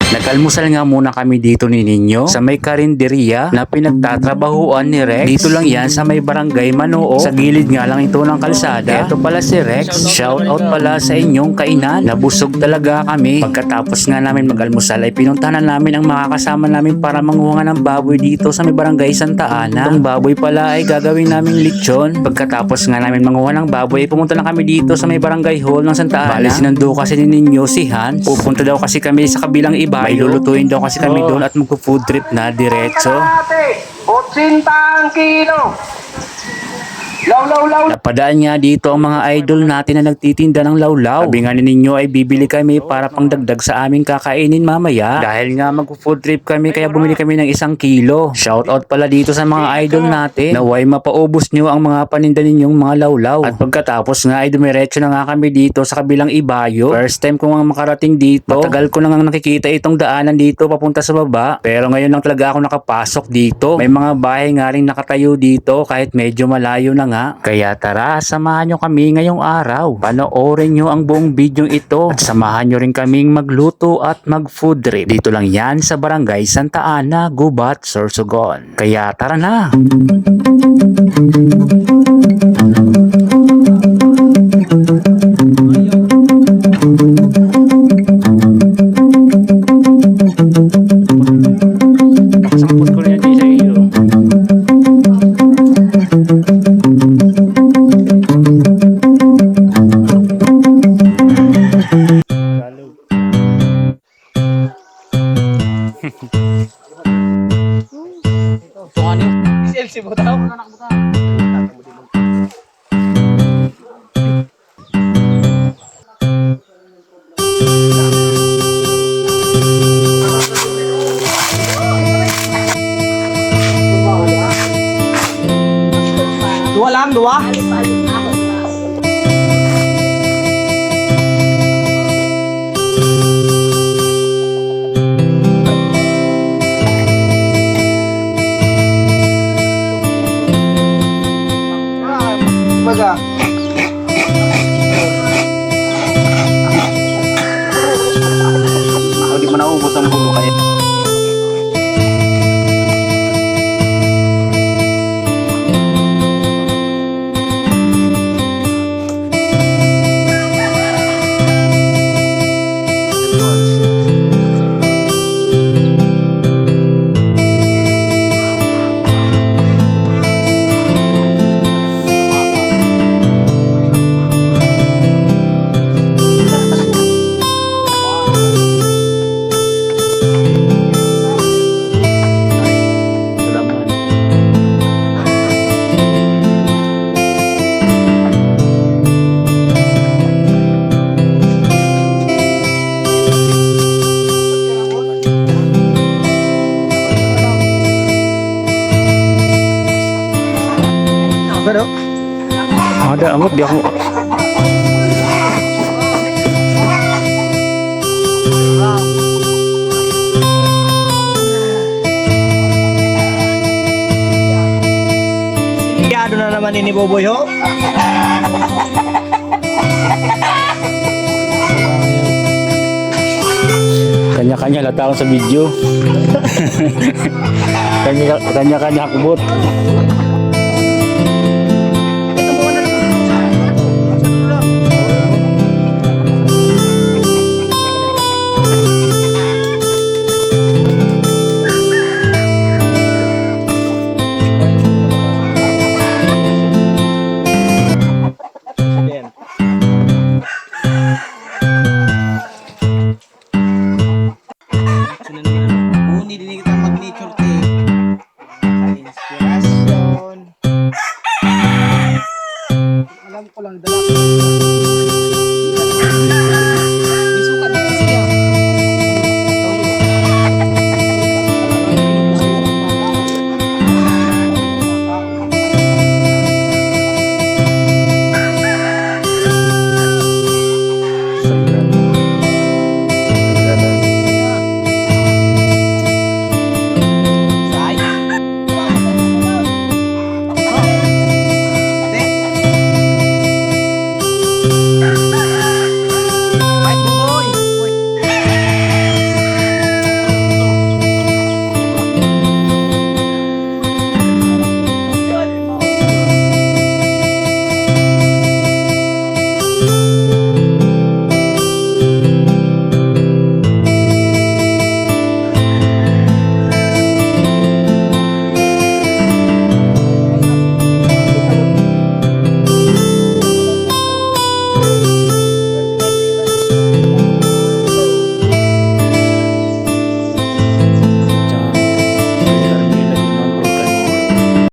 Nag-almusal nga muna kami dito ni Ninyo sa may karinderya na pinagtatrabahuan ni Rex. Dito lang yan sa may barangay Manoo. Sa gilid nga lang ito ng kalsada. Ito pala si Rex. Shout out pala sa inyong kainan. Nabusog talaga kami. Pagkatapos nga namin mag-almusal ay pinuntahan namin ang makakasama namin para manguha ng baboy dito sa may barangay Santa Ana. Itong baboy pala ay gagawin naming lechon. Pagkatapos nga namin manguha ng baboy ay pumunta na kami dito sa may barangay hall ng Santa Ana. Bale sinundo kasi ni Ninyo si Hans. Pupunta daw kasi kami sa kabilang iba. May lulutuin daw kasi kami doon at magpo-food trip na diretso. 80 kilo. Law. Napadaan nga dito ang mga idol natin na nagtitinda ng lawlaw. Sabi nga ni Ninyo ay bibili kami para pang dagdag sa aming kakainin mamaya. Dahil nga mag-food trip kami kaya bumili kami ng 1 kilo. Shout out pala dito sa mga idol natin. Naway mapaubos nyo ang mga paninda ninyong mga lawlaw. At pagkatapos nga ay dumiretso na nga kami dito sa kabilang ibayo. First time ko nga makarating dito. Matagal ko na nga nakikita itong daanan dito papunta sa baba. Pero ngayon lang talaga ako nakapasok dito. May mga bahay nga rin nakatayo dito kahit medyo malayo na nga. Kaya tara, samahan nyo kami ngayong araw. Panoorin nyo ang buong video ito at samahan nyo rin kaming magluto at mag-food trip. Dito lang yan sa barangay Santa Ana, Gubat, Sorsogon. Kaya tara na! Sampot ko rin yan sa iyo. Si Butaw. Dua lang, dua. Baga. Hindi mo naubos ang bulo kaya. Ano? Ada amot di ako. Siyado na naman ini Boboy ho. Kanya-kanya lataon sa video. Kanya-kanya kubot.